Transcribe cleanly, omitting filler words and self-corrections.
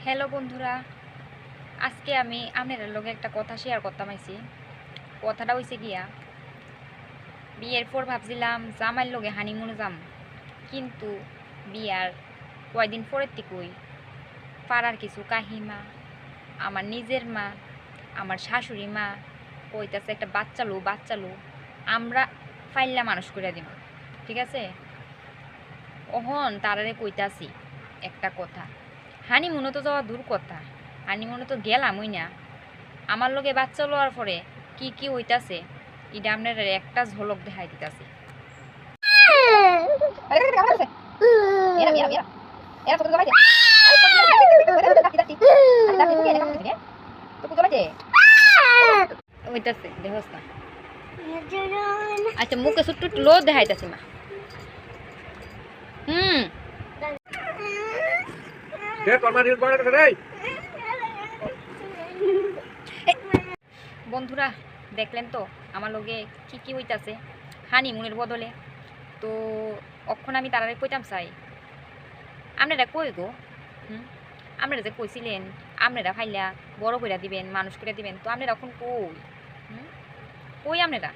Hello বন্ধুরা, আজকে আমি আপনাদের লগে একটা কথা শেয়ার করতাম আইছি। কথাটা হইছে গিয়া, বিয়ের পর ভাবছিলাম জামাইয়ের লগে হানিমুনে যাম, কিন্তু বিয়ার কয়দিন পরের থেকেই পাড়ার কিছু কাহিমা, আমার নিজের মা, আমার শাশুড়ি মা কইতাছে একটা বাচ্চা লো আমরা ফাইল্লা মানুষ করে দিব, ঠিক আছে। অহন তারারে কইতাছি একটা কথা, হানিমুনে তো যাওয়া দূর কথা, হানিমুনে তো গেলামই না। আমার লগে বাচ্চা লওয়ার পরে কি কি হইতাছে এটা আপনার একটা ঝলক দেখাই দিতাছি। হইতাছে দেখোস না? আচ্ছা মুখে ছোট্ট একটু লো দেখাইতাছি মা। হুম বন্ধুরা, দেখলেন তো আমার লগে কি কি হইতাছে হানিমুনের বদলে। তো অক্ষণ আমি তারারে কইতাম চাই, আপনারা কই গো? হুম, আপনারা যে কইছিলেন আপনারা ফাইলা বড় কইরা দিবেন, মানুষ কইরা দিবেন, তো আপনারা এখন কই? হুম, কই আপনারা?